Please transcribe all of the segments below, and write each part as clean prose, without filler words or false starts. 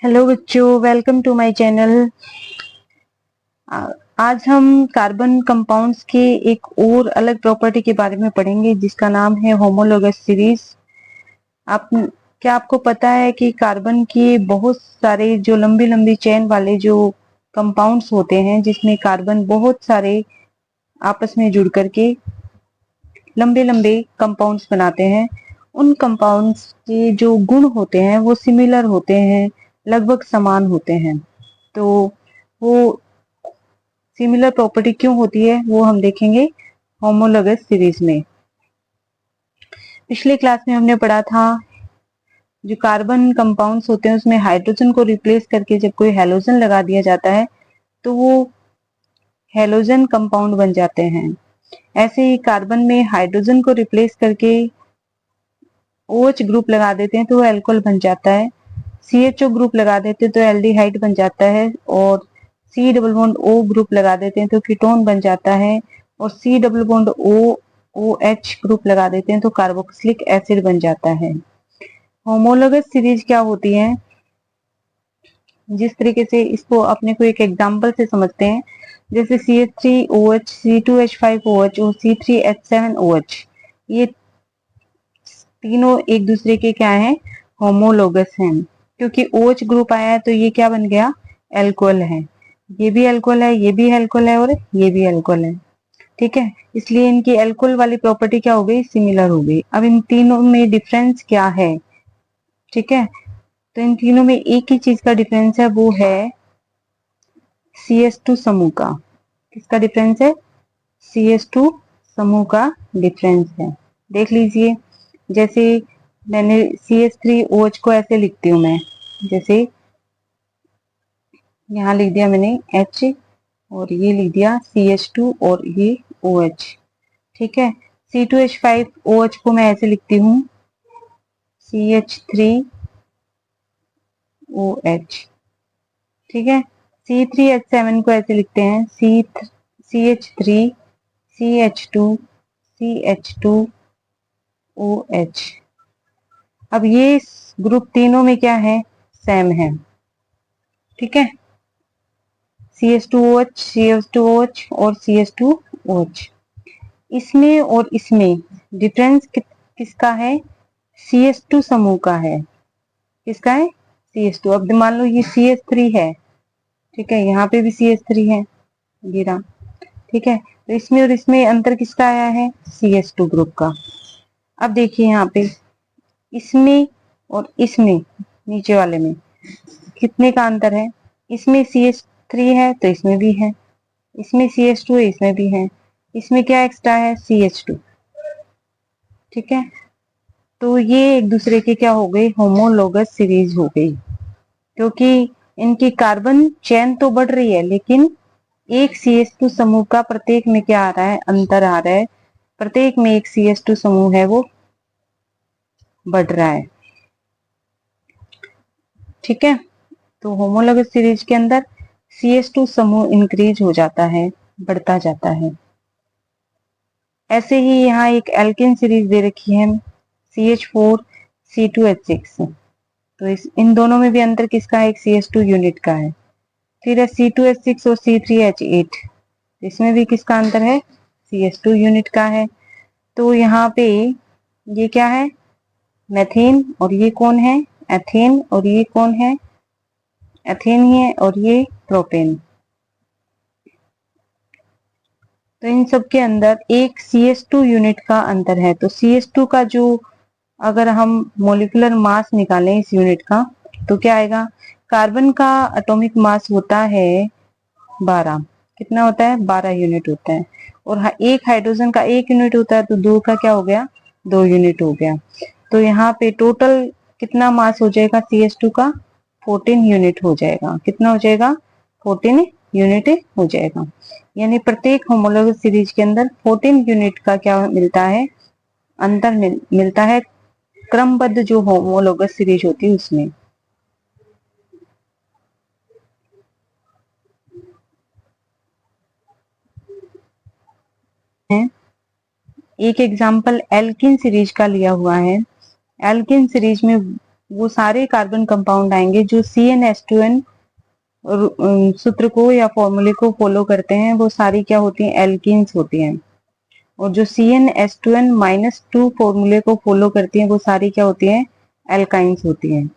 Hello बच्चों, welcome to my channel. आज हम कार्बन कंपाउंड्स के एक और अलग प्रॉपर्टी के बारे में पढ़ेंगे जिसका नाम है होमोलोगस सीरीज। आप क्या आपको पता है कि कार्बन के बहुत सारे जो लंबी लंबी चेन वाले जो कंपाउंड्स होते हैं जिसमें कार्बन बहुत सारे आपस में जुड़ करके लंबे लंबे कंपाउंड्स बनाते हैं, उन कंपाउंड्स के जो गुण होते हैं वो सिमिलर होते हैं, लगभग समान होते हैं। तो वो सिमिलर प्रॉपर्टी क्यों होती है वो हम देखेंगे होमोलोगस सीरीज में। पिछले क्लास में हमने पढ़ा था जो कार्बन कंपाउंड्स होते हैं उसमें हाइड्रोजन को रिप्लेस करके जब कोई हेलोजन लगा दिया जाता है तो वो हेलोजन कंपाउंड बन जाते हैं। ऐसे ही कार्बन में हाइड्रोजन को रिप्लेस करके OH ग्रुप लगा देते हैं तो वो एल्कोहल बन जाता है। CHO ग्रुप लगा देते हैं तो एल्डिहाइड बन जाता है, और C double bond O group लगा देते हैं तो कीटोन बन जाता है, और C double bond O OH group लगा देते हैं तो कार्बोक्सिलिक एसिड बन जाता है। होमोलोगस सीरीज क्या होती है, जिस तरीके से इसको अपने को एक एग्जांपल से समझते हैं, जैसे CH3OH, C2H5OH और C3H7OH, ये तीनों एक दूसरे के क्या है, होमोलोगस हैं। क्योंकि OH ग्रुप आया है तो ये क्या बन गया, एल्कोहल है। ये भी एल्कोहल है, ये भी एल्कोहल है और ये भी एल्कोहल है। ठीक है, इसलिए इनकी एल्कोहल वाली प्रॉपर्टी क्या हो गई, सिमिलर हो गई। अब इन तीनों में डिफरेंस क्या है, ठीक है, तो इन तीनों में एक ही चीज का डिफरेंस है, वो है CH2 समूह का। किसका डिफरेंस है, CH2 समूह का डिफरेंस है। देख लीजिए, जैसे मैंने CH3OH को ऐसे लिखती हूँ मैं, जैसे यहाँ लिख दिया मैंने H और ये लिख दिया CH2 और ये OH। ठीक है, C2H5OH को मैं ऐसे लिखती हूँ CH3OH। ठीक है, C3H7 को ऐसे लिखते हैं CH3CH2CH2OH। अब ये ग्रुप तीनों में क्या है, सेम है। ठीक है, CH2OH, CH2OH और CH2OH। इसमें और इसमें डिफरेंस किसका है, CH2 समूह का है। किसका है, CH2। अब मान लो ये CH3 है, ठीक है, यहाँ पे भी CH3 है गिरा। ठीक है, तो इसमें और इसमें अंतर किसका आया है, CH2 ग्रुप का। अब देखिए यहाँ पे इसमें और इसमें, नीचे वाले में कितने का अंतर है, इसमें CH3 है तो इसमें भी है, इसमें CH2 है इसमें भी है, इसमें क्या एक्स्ट्रा है, CH2। ठीक है, तो ये एक दूसरे के क्या हो गई, होमोलोगस सीरीज हो गई। क्योंकि इनकी कार्बन चेन तो बढ़ रही है लेकिन एक CH2 समूह का प्रत्येक में क्या आ रहा है, अंतर आ रहा है। प्रत्येक में एक CH2 समूह है वो बढ़ रहा है। ठीक है, तो होमोलोगस सीरीज के अंदर CH2 समूह इंक्रीज हो जाता है, बढ़ता जाता है। ऐसे ही यहाँ एक एल्केन सीरीज दे रखी है CH4C2H6, तो इन दोनों में भी अंतर किसका है, एक CH2 यूनिट का है। फिर है C2H6 और C3H8, इसमें भी किसका अंतर है, CH2 यूनिट का है। तो यहाँ पे ये क्या है, मेथेन, और ये कौन है, एथेन, और ये कौन है, एथेन ही है, और ये प्रोपेन। तो इन सब के अंदर एक CH2 यूनिट का अंतर है। तो CH2 का जो, अगर हम मोलिकुलर मास निकालें इस यूनिट का तो क्या आएगा, कार्बन का एटॉमिक मास होता है 12, कितना होता है, 12 यूनिट होता है, और एक हाइड्रोजन का 1 यूनिट होता है, तो दो का क्या हो गया, 2 यूनिट हो गया। तो यहाँ पे टोटल कितना मास हो जाएगा CH2 का, 14 यूनिट हो जाएगा। कितना हो जाएगा, 14 यूनिट हो जाएगा। यानी प्रत्येक होमोलोगस सीरीज के अंदर 14 यूनिट का क्या मिलता है, अंतर मिलता है, क्रमबद्ध जो होमोलोगस सीरीज होती है उसमें। एक एग्जाम्पल एल्किन सीरीज का लिया हुआ है। एल्किन सीरीज में वो सारे कार्बन कंपाउंड आएंगे जो CnH2n सूत्र को या फॉर्मूले को फॉलो करते हैं, वो सारी क्या होती हैं, एल्कीन्स होती हैं। और जो CnH2n-2 फॉर्मूले को फॉलो करती हैं, वो सारी क्या होती हैं, एल्काइंस होती हैं।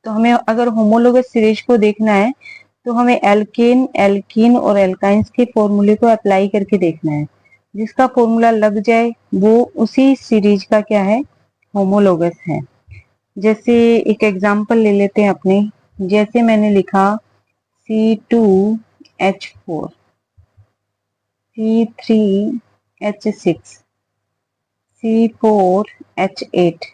तो हमें अगर होमोलोगस सीरीज को देखना है तो हमें एल्केन, एल्कीन और एल्काइंस के फॉर्मूले को अप्लाई करके देखना है। जिसका फॉर्मूला लग जाए वो उसी सीरीज का क्या है, होमोलोगस है। जैसे एक एग्जांपल ले लेते हैं अपने, जैसे मैंने लिखा C2H4, C3H6, C4H8,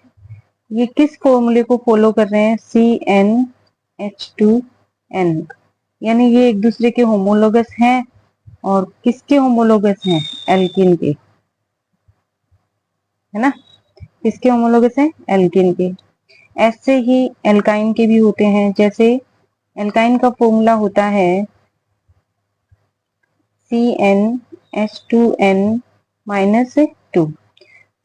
ये किस फॉर्मूले को फॉलो कर रहे हैं, CnH2n। यानी ये एक दूसरे के होमोलोगस हैं। और किसके होमोलोगस हैं, एल्कीन के, है ना। किसके होमोलोगस हैं, एल्कीन के। ऐसे ही एल्काइन के भी होते हैं। जैसे एल्काइन का फॉर्मूला होता है CnH2n-2।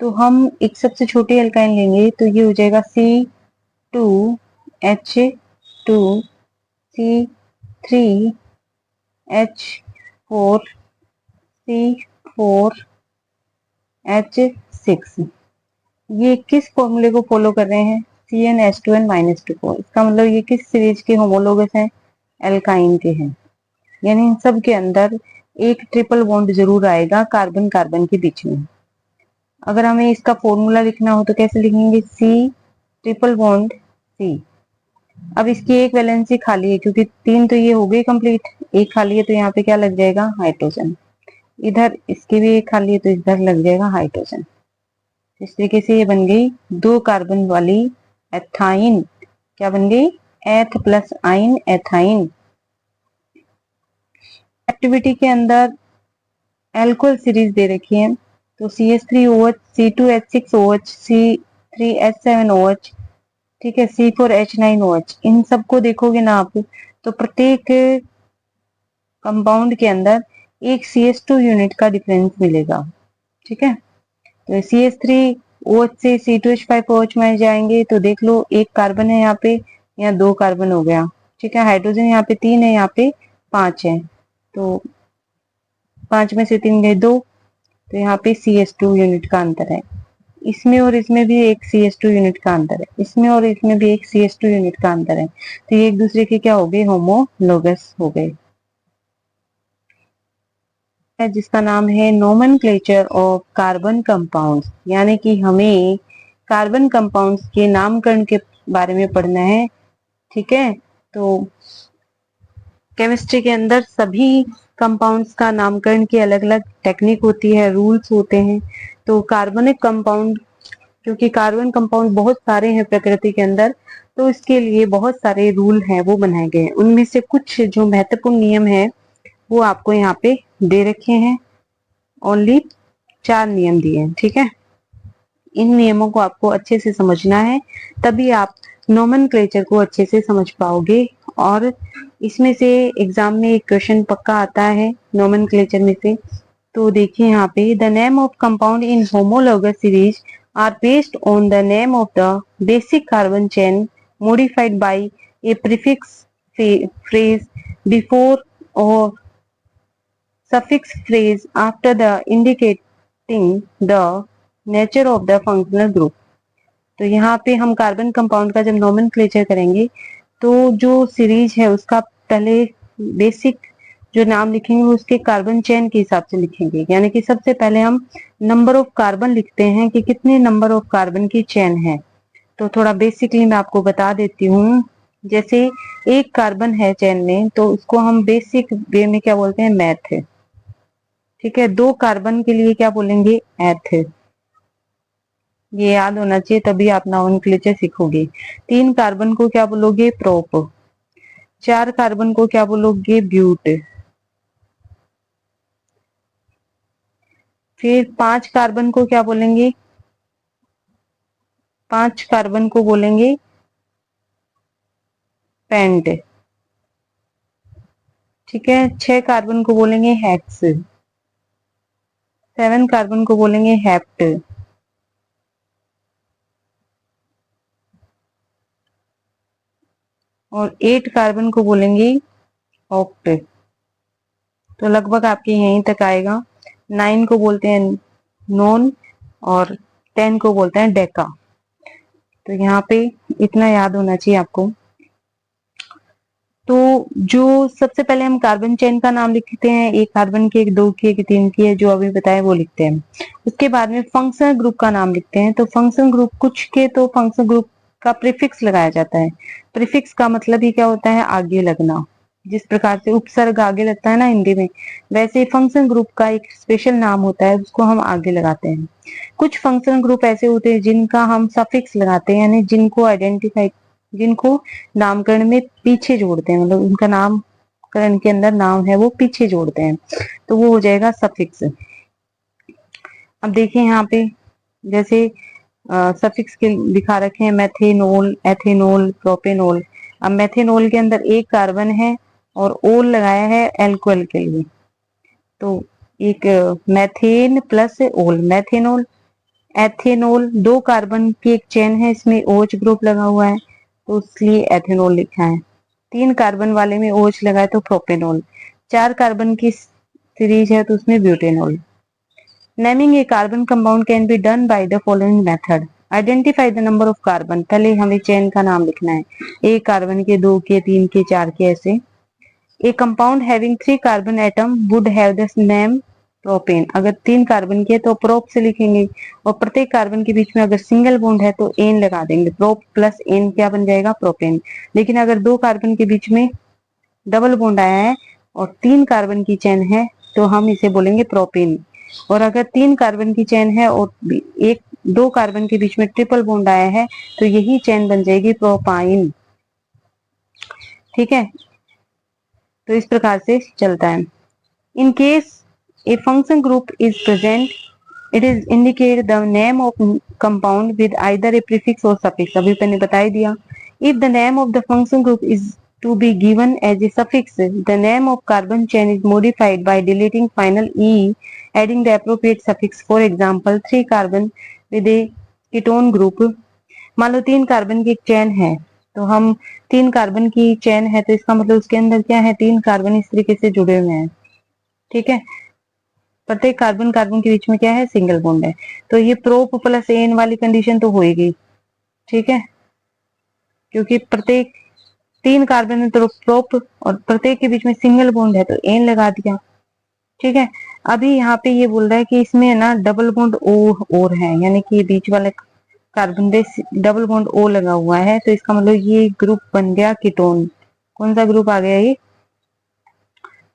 तो हम एक सबसे छोटी एल्काइन लेंगे तो ये हो जाएगा C2H2, C3H4, C4H6। ये किस फॉर्मूले को फॉलो कर रहे हैं, CnH2n-2 को। इसका मतलब ये किस सीरीज के होमोलोगस हैं, एल्काइन के हैं। यानी इन सब के अंदर एक ट्रिपल बॉन्ड जरूर आएगा कार्बन कार्बन के बीच में। अगर हमें इसका फॉर्मूला लिखना हो तो कैसे लिखेंगे, C ट्रिपल बॉन्ड C। अब इसकी एक वैलेंसी खाली है क्योंकि 3 तो ये हो गई कंप्लीट, एक खाली है तो यहाँ पे क्या लग जाएगा, हाइड्रोजन। इधर इसकी भी एक खाली है तो इधर लग जाएगा हाइड्रोजन। इस तरीके से ये बन गई 2 कार्बन वाली एथाइन। क्या बन गई, एथ प्लस आइन, एथाइन। एक्टिविटी के अंदर एल्कोहल सीरीज दे रखी है तो CH3OH, C2H6OH, C3H7OH, ठीक है, C4H9OH। इन सबको देखोगे ना आप तो प्रत्येक कंपाउंड के अंदर एक CH2 यूनिट का डिफरेंस मिलेगा। ठीक है, तो CH3OH से C2H5OH में जाएंगे तो देख लो एक कार्बन है यहाँ पे, यहाँ 2 कार्बन हो गया। ठीक है, हाइड्रोजन यहाँ पे 3 है, यहाँ पे 5 है, तो 5 में से 3 गए 2, तो यहाँ पे CH2 यूनिट का अंतर है। इसमें और इसमें भी एक CH2 यूनिट का अंतर है, इसमें और इसमें भी एक CH2 यूनिट का अंतर है। तो ये एक दूसरे के क्या हो गए, होमोलोगस हो गए। जिसका नाम है नोमेनक्लेचर ऑफ कार्बन कंपाउंड्स, यानी कि हमें कार्बन कंपाउंड्स के नामकरण के बारे में पढ़ना है। ठीक है, तो केमिस्ट्री के अंदर सभी कंपाउंड्स का नामकरण की अलग अलग टेक्निक होती है, रूल्स होते हैं। तो कार्बनिक कंपाउंड, क्योंकि कार्बन कंपाउंड बहुत सारे हैं प्रकृति के अंदर, तो इसके लिए बहुत सारे रूल हैं वो बनाए गए हैं। उनमें से कुछ जो महत्वपूर्ण नियम है वो आपको यहाँ पे दे रखे हैं। ओनली 4 नियम दिए हैं। ठीक है, इन नियमों को आपको अच्छे से समझना है, तभी आप नोमेनक्लेचर को अच्छे से समझ पाओगे। और इसमें से एग्जाम में एक क्वेश्चन पक्का आता है नोमेनक्लेचर में से। तो देखिए यहाँ पे, the name of compound in homologous series are based on the name of the basic carbon chain modified by a prefix phrase before or suffix phrase after the indicating the nature of the functional group। तो यहाँ पे हम carbon compound का जब nomenclature करेंगे तो जो series है उसका पहले बेसिक जो नाम लिखेंगे वो उसके कार्बन चेन के हिसाब से लिखेंगे। यानी कि सबसे पहले हम नंबर ऑफ कार्बन लिखते हैं कि कितने नंबर ऑफ कार्बन की चेन है। तो थोड़ा बेसिकली मैं आपको बता देती हूँ। जैसे एक कार्बन है चेन में तो उसको हम बेसिक वे में क्या बोलते हैं, मैथ। ठीक है, 2 कार्बन के लिए क्या बोलेंगे, एथ। ये याद होना चाहिए, तभी आप नोमेनक्लेचर सीखोगे। 3 कार्बन को क्या बोलोगे, प्रोप। 4 कार्बन को क्या बोलोगे, ब्यूट। फिर 5 कार्बन को क्या बोलेंगे, 5 कार्बन को बोलेंगे पेंट। ठीक है, 6 कार्बन को बोलेंगे हेक्स। 7 कार्बन को बोलेंगे हेप्ट। और 8 कार्बन को बोलेंगे ऑक्टेट। तो लगभग आपके यहीं तक आएगा। 9 को बोलते हैं नॉन और 10 को बोलते हैं डेका। तो यहाँ पे इतना याद होना चाहिए आपको। तो जो सबसे पहले हम कार्बन चेन का नाम लिखते हैं, एक कार्बन की, एक दो की, एक तीन की है, जो अभी बताया वो लिखते हैं। उसके बाद में फंक्शनल ग्रुप का नाम लिखते हैं। तो फंक्शनल ग्रुप कुछ के तो फंक्शनल ग्रुप का प्रीफिक्स लगाया जाता है। प्रीफिक्स का मतलब ही क्या होता है, आगे लगना। जिस प्रकार से उपसर्ग आगे लगता है ना हिंदी में, वैसे फंक्शनल ग्रुप का एक स्पेशल नाम होता है, उसको हम आगे लगाते हैं। कुछ फंक्शनल ग्रुप ऐसे होते हैं जिनका हम सफिक्स लगाते हैं, यानी जिनको नामकरण में पीछे जोड़ते हैं, मतलब उनका नामकरण के अंदर नाम है वो पीछे जोड़ते हैं, तो वो हो जाएगा सफिक्स। अब देखिए यहाँ पे जैसे सफिक्स के दिखा रखे हैं मेथेनोल, एथेनोल, प्रोपेनोल। अब मेथेनोल के अंदर एक कार्बन है और ओल लगाया है एल्कोहल के लिए, तो एक मेथेन प्लस ओल मेथेनोल। एथेनोल 2 कार्बन की एक चेन है, इसमें OH ग्रुप लगा हुआ है, तो इसलिए एथेनोल लिखा है। 3 कार्बन वाले में OH लगा है तो प्रोपेनोल। 4 कार्बन की सीरीज है तो उसमें butanol. Naming A carbon compound can be done by the following method. Identify the number of carbon. पहले हमें चेन का नाम लिखना है, एक कार्बन के, दो के, तीन के, चार के, ऐसे। ए compound having 3 carbon atom would have the name propane. अगर 3 कार्बन की है तो प्रोप से लिखेंगे, और प्रत्येक कार्बन के बीच में अगर सिंगल बॉन्ड है तो एन लगा देंगे। प्रोप प्लस एन क्या बन जाएगा, प्रोपेन। लेकिन अगर 2 कार्बन के बीच में डबल बॉन्ड आया है और 3 कार्बन की चेन है तो हम इसे बोलेंगे प्रोपेन। और अगर 3 कार्बन की चेन है और 2 कार्बन के बीच में ट्रिपल बॉन्ड आया है तो यही चेन बन जाएगी प्रोपाइन। ठीक है, तो इस प्रकार से चलता है। In case a function group is present, it is indicate the name of compound with either A prefix और सफिक्स। अभी मैंने बता ही दिया। If the name of the function group is to be given as a suffix, the name of carbon chain is modified by deleting final e, adding the appropriate suffix. For example, 3 carbon with a ketone group। मान लो 3 carbon की एक chain है, तो हम 3 carbon की chain है तो इसका मतलब उसके अंदर क्या है, 3 कार्बन इस तरीके से जुड़े हुए हैं। ठीक है, प्रत्येक कार्बन कार्बन के बीच में क्या है, सिंगल बॉन्ड है। तो ये प्रोप प्लस एन वाली कंडीशन तो होएगी। ठीक है, क्योंकि प्रत्येक 3 कार्बन है तो प्रोप, और प्रत्येक के बीच में सिंगल बॉन्ड है तो एन लगा दिया। ठीक है, अभी यहाँ पे ये बोल रहा है कि इसमें ना डबल बॉन्ड ओ और है, यानी कि ये बीच वाले कार्बन पे डबल बॉन्ड ओ लगा हुआ है, तो इसका मतलब ये ग्रुप बन गया कीटोन। कौन सा ग्रुप आ गया, ये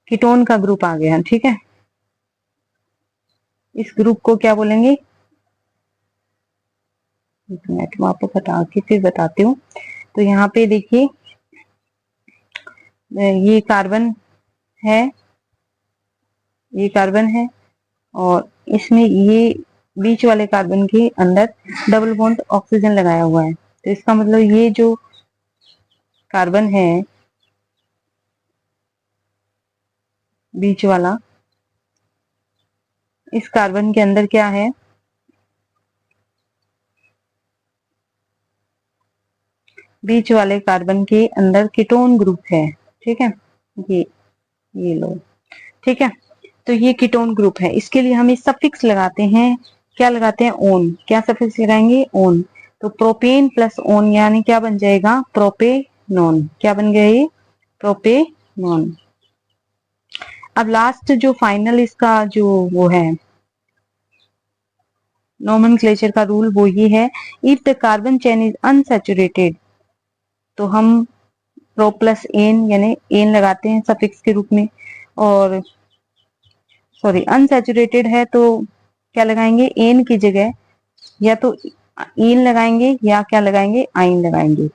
कीटोन का ग्रुप आ गया। ठीक है, इस ग्रुप को क्या बोलेंगे, एक मिनट मैं आपको बता के फिर बताती हूँ। तो यहाँ पे देखिए ये कार्बन है, ये कार्बन है, और इसमें ये बीच वाले कार्बन के अंदर डबल बॉन्ड ऑक्सीजन लगाया हुआ है, तो इसका मतलब ये जो कार्बन है बीच वाला, इस कार्बन के अंदर क्या है, बीच वाले कार्बन के अंदर कीटोन ग्रुप है। ठीक है, ये लो। ठीक है, तो ये कीटोन ग्रुप है, इसके लिए हम इस सफिक्स लगाते हैं। क्या लगाते हैं, ओन। क्या सफिक्स लगाएंगे, ओन। तो प्रोपेन प्लस ओन यानी क्या बन जाएगा, प्रोपेनोन। क्या बन गया ये, प्रोपेनोन। अब लास्ट जो फाइनल इसका जो वो है नोमेनक्लेचर का रूल, वो ये है, if the carbon chain is unsaturated, तो हम प्रो प्लस एन यानी एन लगाते हैं सफिक्स के रूप में। और सॉरी, अनसैचुरेटेड है तो क्या लगाएंगे, एन की जगह या तो इन लगाएंगे या क्या लगाएंगे, आइन लगाएंगे।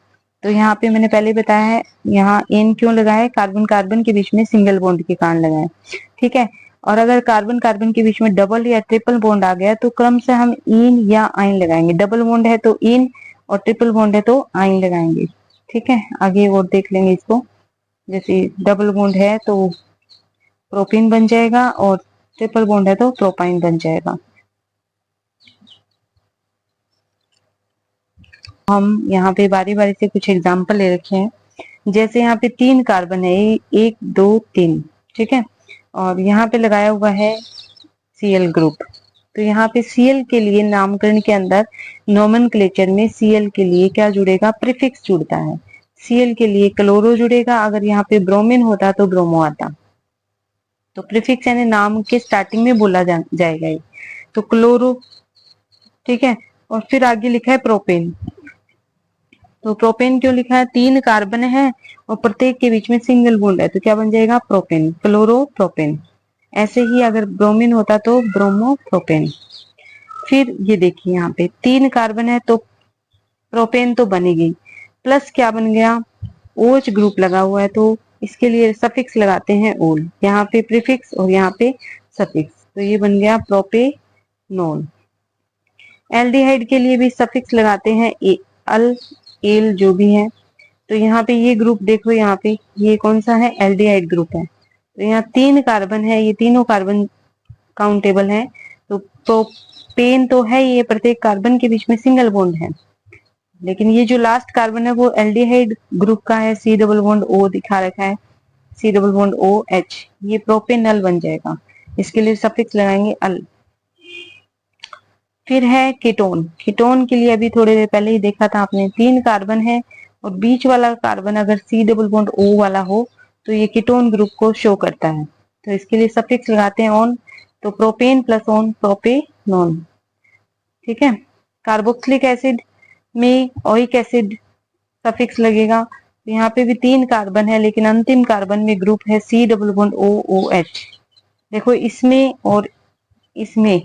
तो यहाँ पे मैंने पहले बताया है, यहाँ एन क्यों लगाया, कार्बन कार्बन के बीच में सिंगल बॉन्ड के कारण लगाए। ठीक है, और अगर कार्बन कार्बन के बीच में डबल या ट्रिपल बॉन्ड आ गया तो क्रम से हम इन या आइन लगाएंगे। डबल बॉन्ड है तो इन, और ट्रिपल बॉन्ड है तो आइन लगाएंगे। ठीक है, आगे और देख लेंगे इसको। जैसे डबल बॉन्ड है तो प्रोपीन बन जाएगा, और ट्रिपल बॉन्ड है तो प्रोपाइन बन जाएगा। हम यहाँ पे बारी बारी से कुछ एग्जाम्पल ले रखे हैं। जैसे यहाँ पे 3 कार्बन है, 1 2 3, ठीक है, और यहाँ पे लगाया हुआ है Cl ग्रुप। तो यहाँ पे Cl के लिए नामकरण के अंदर नोमेनक्लेचर में Cl के लिए क्या जुड़ेगा, प्रीफिक्स जुड़ता है। Cl के लिए क्लोरो जुड़ेगा, अगर यहाँ पे ब्रोमीन होता तो ब्रोमो आता। तो प्रीफिक्स यानी नाम के स्टार्टिंग में बोला जाएगा ये। तो क्लोरो, ठीक है, और फिर आगे लिखा है प्रोपेन। तो प्रोपेन क्यों लिखा है, 3 कार्बन है और प्रत्येक के बीच में सिंगल बॉन्ड है, तो क्या बन जाएगा, प्रोपेन, क्लोरो प्रोपेन। ऐसे ही अगर ब्रोमीन होता तो ब्रोमो प्रोपेन। फिर ये देखिए यहाँ पे 3 कार्बन है तो प्रोपेन तो बनेगी, प्लस क्या बन गया, OH ग्रुप लगा हुआ है, तो इसके लिए सफिक्स लगाते हैं ओल, यहाँ पे प्रीफिक्स और यहाँ पे सफिक्स, तो ये बन गया प्रोपेनोल। एल्डिहाइड के लिए भी सफिक्स लगाते हैं अल, एल जो भी है। तो यहाँ पे ये ग्रुप देखो, यहाँ पे ये कौन सा है, एल्डिहाइड ग्रुप है। तो यहाँ 3 कार्बन है, ये तीनों कार्बन काउंटेबल है। तो प्रोपेन तो है, ये प्रत्येक कार्बन के बीच में सिंगल बॉन्ड है, लेकिन ये जो लास्ट कार्बन है वो एल्डिहाइड ग्रुप का है, C डबल बॉन्ड O दिखा रखा है, C डबल बॉन्ड OH, ये प्रोपेनल बन जाएगा, इसके लिए सफिक्स लगाएंगे अल। फिर है कीटोन। कीटोन के लिए अभी थोड़ी देर पहले ही देखा था आपने, 3 कार्बन है और बीच वाला कार्बन अगर C डबल बॉन्ड O वाला हो तो ये कीटोन ग्रुप को शो करता है, तो इसके लिए सफिक्स लगाते हैं ऑन। तो प्रोपेन प्लस ऑन प्रोपेनोन, ठीक है। कार्बोक्सिलिक एसिड में ओइक एसिड सफिक्स लगेगा। तो यहाँ पे भी 3 कार्बन है लेकिन अंतिम कार्बन में ग्रुप है C डबल बॉन्ड OOH। देखो इसमें और इसमें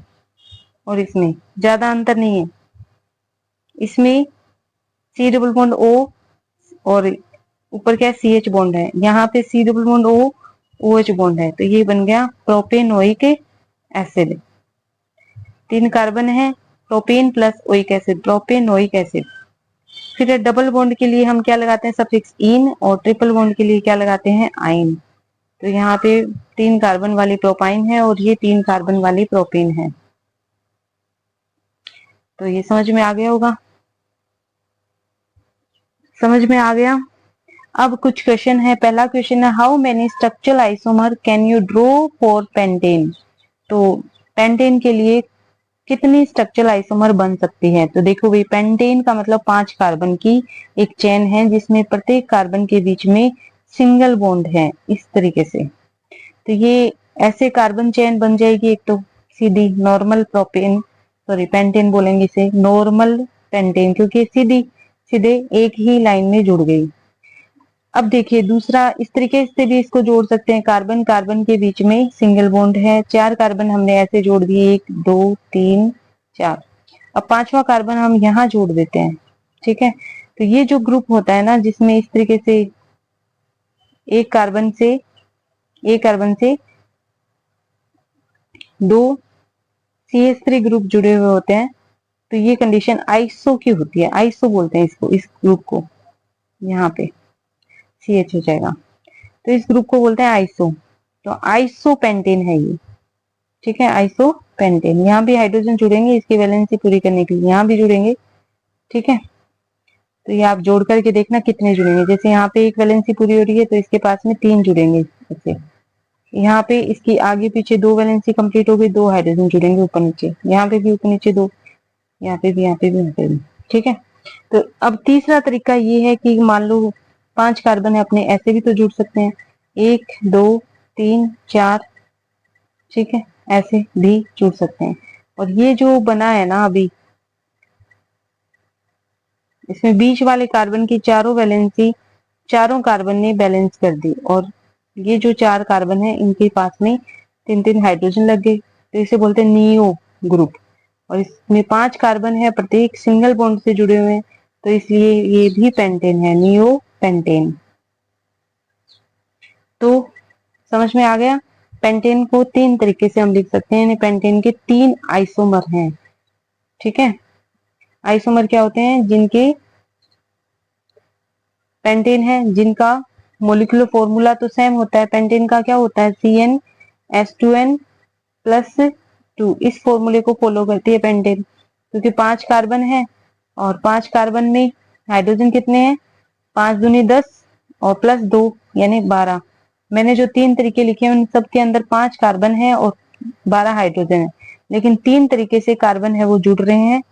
और इसमें ज्यादा अंतर नहीं है, इसमें C डबल बॉन्ड O और ऊपर क्या है CH बॉन्ड है, यहाँ पे C double bond O OH bond है, तो ये बन गया प्रोपेनोइक एसिड। 3 कार्बन है, propane plus oic acid, propanoic acid. फिर डबल बॉन्ड के लिए हम क्या लगाते हैं, सफिक्स इन, और ट्रिपल बॉन्ड के लिए क्या लगाते हैं, आइन। तो यहाँ पे 3 कार्बन वाली प्रोपाइन है और ये 3 कार्बन वाली प्रोपेन है। तो ये समझ में आ गया होगा, समझ में आ गया। अब कुछ क्वेश्चन है। पहला क्वेश्चन है, how many structural isomer can you draw for pentane. तो पेंटेन के लिए कितनी स्ट्रक्चरल आइसोमर बन सकती है। तो देखो भाई, पेंटेन का मतलब 5 कार्बन की एक चेन है जिसमें प्रत्येक कार्बन के बीच में सिंगल बॉन्ड है, इस तरीके से। तो ये ऐसे कार्बन चेन बन जाएगी, एक तो सीधी नॉर्मल प्रोपेन, सॉरी पेंटेन बोलेंगे इसे, नॉर्मल पेंटेन, क्योंकि सीधी सीधे एक ही लाइन में जुड़ गई। अब देखिए दूसरा, इस तरीके से भी इसको जोड़ सकते हैं, कार्बन कार्बन के बीच में सिंगल बॉन्ड है, 4 कार्बन हमने ऐसे जोड़ दिए, 1 2 3 4। अब 5वां कार्बन हम यहाँ जोड़ देते हैं, ठीक है। तो ये जो ग्रुप होता है ना, जिसमें इस तरीके से एक कार्बन से 2 CH3 ग्रुप जुड़े हुए होते हैं, तो ये कंडीशन आइसो की होती है, आइसो बोलते हैं इसको, इस ग्रुप को, यहाँ पे CH हो जाएगा, तो इस ग्रुप को बोलते हैं आइसो। तो आइसो पेंटेन है ये, ठीक है, आइसो पेंटेन। यहाँ भी हाइड्रोजन जुड़ेंगे इसकी वैलेंसी पूरी करने के लिए, यहाँ भी जुड़ेंगे, ठीक है। तो ये आप जोड़ करके देखना कितने जुड़ेंगे, जैसे यहाँ पे एक वैलेंसी पूरी हो रही है तो इसके पास में 3 जुड़ेंगे, ऐसे यहाँ पे इसकी आगे पीछे 2 वैलेंसी कंप्लीट हो गई, 2 हाइड्रोजन जुड़ेंगे ऊपर नीचे, यहाँ पे भी ऊपर नीचे 2, यहाँ पे भी, यहाँ पे भी, यहाँ पे भी, ठीक है। तो अब तीसरा तरीका ये है कि मान लो 5 कार्बन है अपने, ऐसे भी तो जुड़ सकते हैं, 1 2 3 4, ठीक है, ऐसे भी जुड़ सकते हैं। और ये जो बना है ना अभी, इसमें बीच वाले कार्बन की चारों वैलेंसी, चारों कार्बन ने बैलेंस कर दी, और ये जो 4 कार्बन है इनके पास में 3 हाइड्रोजन लग गए, तो इसे बोलते हैं नियो ग्रुप। और इसमें 5 कार्बन है, प्रत्येक सिंगल बॉन्ड से जुड़े हुए हैं, तो इसलिए ये भी पेंटेन है, नियो पेंटेन। तो समझ में आ गया। पेंटेन को 3 तरीके से हम लिख सकते हैं, पेंटेन के 3 आइसोमर हैं, ठीक है। आइसोमर क्या होते हैं, जिनके पेंटेन है जिनका मोलिकुलर फॉर्मूला तो सेम होता है। पेंटेन का क्या होता है, CnS2n+2, इस फॉर्मूले को फॉलो करती है पेंटेन, क्योंकि 5 कार्बन है और 5 कार्बन में हाइड्रोजन कितने हैं, 5 दूनी 10 और प्लस 2 यानी 12। मैंने जो 3 तरीके लिखे हैं उन सब के अंदर 5 कार्बन है और 12 हाइड्रोजन है, लेकिन 3 तरीके से कार्बन है वो जुड़ रहे हैं।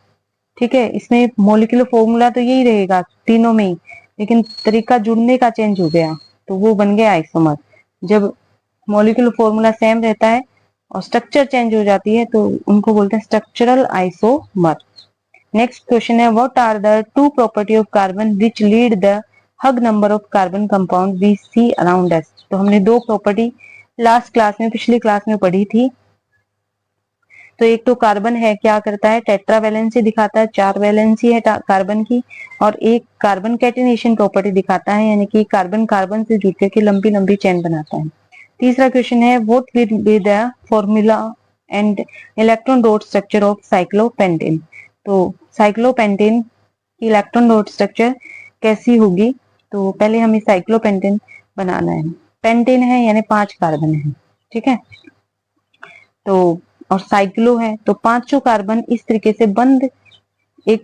ठीक है, इसमें मॉलिक्यूलर फॉर्मूला तो यही रहेगा तीनों में ही, लेकिन तरीका जुड़ने का चेंज हो गया तो वो बन गया आइसोमर। जब मॉलिक्यूलर फॉर्मूला सेम रहता है और स्ट्रक्चर चेंज हो जाती है तो उनको बोलते हैं स्ट्रक्चरल आइसोमर। नेक्स्ट क्वेश्चन है, what are the two property of carbon which lead the huge number of carbon compound we see around us. तो हमने दो प्रॉपर्टी लास्ट क्लास में, पिछली क्लास में पढ़ी थी। तो एक तो कार्बन है क्या करता है, टेट्रा वैलेंसी दिखाता है, 4 वैलेंसी है कार्बन की, और एक कार्बन कैटिनेशन प्रॉपर्टी दिखाता है, यानी कि कार्बन कार्बन से जुड़ के लंबी लंबी चेन बनाता है। तीसरा क्वेश्चन है, what will be the formula and electron dot structure of cyclopentane. तो साइक्लोपेंटेन की इलेक्ट्रॉन डॉट स्ट्रक्चर कैसी होगी, तो पहले हमें साइक्लोपेंटेन बनाना है। पेंटेन है यानी 5 कार्बन है, ठीक है, तो और साइक्लो है तो पांचों कार्बन इस तरीके से बंद एक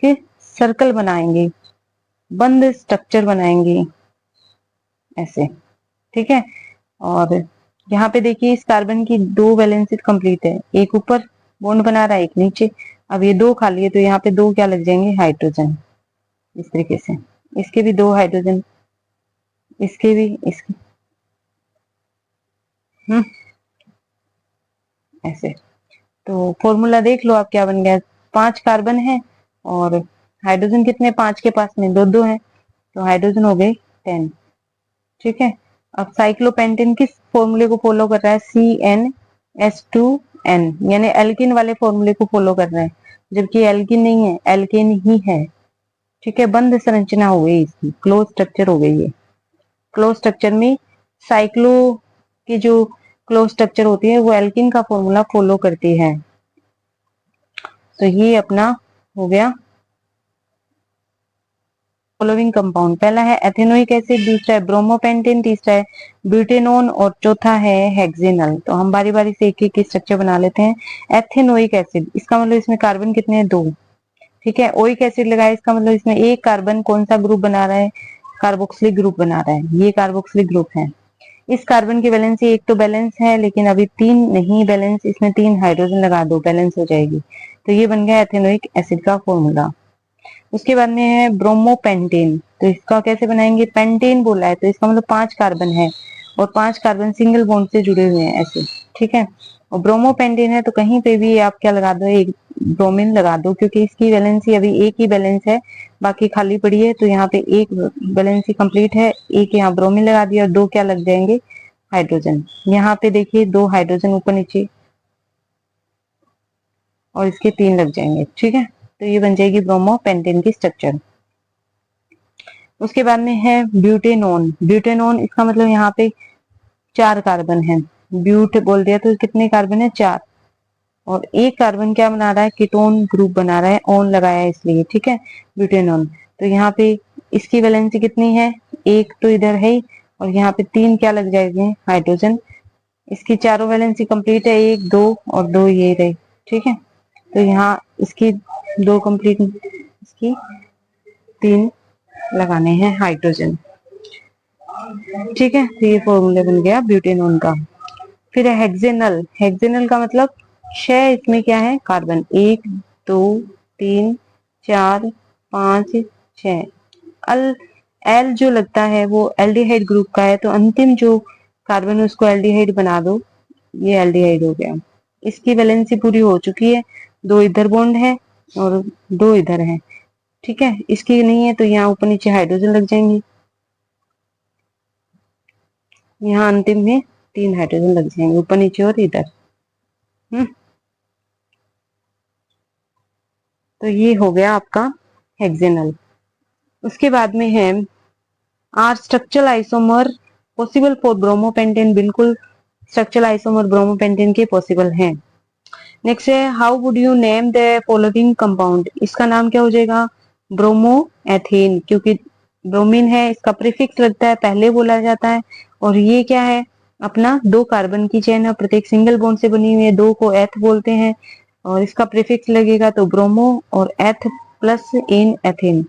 सर्कल बनाएंगे, बंद स्ट्रक्चर बनाएंगे ऐसे, ठीक है। और यहाँ पे देखिए इस कार्बन की 2 वैलेंसी कंप्लीट है, एक ऊपर बॉन्ड बना रहा है एक नीचे। अब ये 2 खाली है तो यहाँ पे 2 क्या लग जाएंगे, हाइड्रोजन, इस तरीके से। इसके भी 2 हाइड्रोजन, इसके भी, इसके ऐसे। तो फॉर्मूला देख लो आप क्या बन गया, 5 कार्बन है और हाइड्रोजन कितने, 5 के पास में 2 है, तो हाइड्रोजन हो गए 10, ठीक है। अब साइक्लोपेंटेन किस फॉर्मूले को फॉलो कर रहा है, CnH2n, यानी एल्किन वाले फॉर्मूले को फॉलो कर रहा है, जबकि एल्किन नहीं है, एल्केन ही है, ठीक है। बंद संरचना हो गई इसकी, क्लोज स्ट्रक्चर हो गई है। क्लोज स्ट्रक्चर में साइक्लो की जो क्लोज स्ट्रक्चर होती है वो एल्किन का फॉर्मूला फॉलो करती है। तो ये अपना हो गया फॉलोइंग कंपाउंड। पहला है एथेनोइक एसिड, दूसरा है ब्रोमोपेंटेन, तीसरा है ब्यूटेनोन और चौथा है हेक्सेनल। तो हम बारी बारी से एक एक स्ट्रक्चर बना लेते हैं। एथेनोइक एसिड, इसका मतलब इसमें कार्बन कितने हैं, 2, ठीक है। ओइक एसिड लगाए, इसका मतलब इसमें एक कार्बन कौन सा ग्रुप बना रहा है, कार्बोक्सिलिक ग्रुप बना रहा है, ये कार्बोक्सिलिक ग्रुप है। इस कार्बन की वैलेंसी एक तो बैलेंस है लेकिन अभी 3 नहीं बैलेंस, इसमें 3 हाइड्रोजन लगा दो, बैलेंस हो जाएगी। तो ये बन गया एथेनोइक एसिड का फॉर्मूला। उसके बाद में है ब्रोमोपेंटेन, तो इसका कैसे बनाएंगे, पेंटेन बोला है तो इसका मतलब 5 कार्बन है और 5 कार्बन सिंगल बॉन्ड से जुड़े हुए हैं ऐसे, ठीक है। और ब्रोमोपेंटेन है तो कहीं पे भी आप क्या लगा दो, एक ब्रोमीन लगा दो, क्योंकि इसकी वैलेंसी अभी एक ही बैलेंस है, बाकी खाली पड़ी है, तो यहाँ पे एक बैलेंसी कंप्लीट है, एक यहाँ ब्रोमीन लगा दिया और 2 क्या लग जाएंगे, हाइड्रोजन। यहाँ पे देखिए 2 हाइड्रोजन ऊपर नीचे और इसके 3 लग जाएंगे, ठीक है। तो ये बन जाएगी ब्रोमोपेंटेन की स्ट्रक्चर। उसके बाद में है ब्यूटेनोन। ब्यूटेनोन इसका मतलब यहाँ पे 4 कार्बन है, ब्यूट बोल दिया तो कितने कार्बन है, 4, और एक कार्बन क्या बना रहा है, कीटोन ग्रुप बना रहा है, ओन लगाया है इसलिए, ठीक है, ब्यूटेनोन। तो यहाँ पे इसकी वैलेंसी कितनी है, एक तो इधर है और यहाँ पे 3 क्या लग जाएंगे, हाइड्रोजन। इसकी चारों वैलेंसी कंप्लीट है, 1 2 और 2 ये रहे, ठीक है। तो यहाँ इसकी 2 कंप्लीट, इसकी 3 लगाने हैं हाइड्रोजन, ठीक है। तो ये फॉर्मूला बन गया ब्यूटेनोन का। फिर है हेक्सेनल। हेक्सेनल का मतलब 6, इसमें क्या है, कार्बन 1 2 3 4 5 6। अल एल जो लगता है वो एल्डिहाइड ग्रुप का है, तो अंतिम जो कार्बन है उसको एल्डिहाइड बना दो, ये एल्डिहाइड हो गया। इसकी वैलेंसी पूरी हो चुकी है, 2 इधर बॉन्ड है और 2 इधर है, ठीक है। इसकी नहीं है तो यहाँ ऊपर नीचे हाइड्रोजन लग जाएंगे, यहाँ अंतिम में 3 हाइड्रोजन लग जाएंगे ऊपर नीचे और इधर। तो ये हो गया आपका हेक्सेनल। उसके बाद में है are structural isomer possible for bromopentane. बिल्कुल स्ट्रक्चरल आइसोमर ब्रोमोपेंटेन के पॉसिबल हैं। नेक्स्ट है how would you name the following compound. इसका नाम क्या हो जाएगा, ब्रोमो एथेन, क्योंकि ब्रोमीन है, इसका प्रीफिक्स लगता है, पहले बोला जाता है। और ये क्या है, अपना 2 कार्बन की चेन है, प्रत्येक सिंगल बॉन्ड से बनी हुई है, 2 को एथ बोलते हैं और इसका प्रीफिक्स लगेगा तो ब्रोमो और एथ प्लस इन एथेन,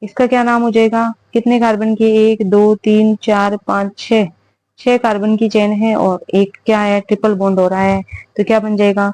इसका क्या नाम हो जाएगा? कितने कार्बन की? 1 2 3 4 5 6 कार्बन की चेन है और एक क्या है, ट्रिपल बॉन्ड हो रहा है, तो क्या बन जाएगा?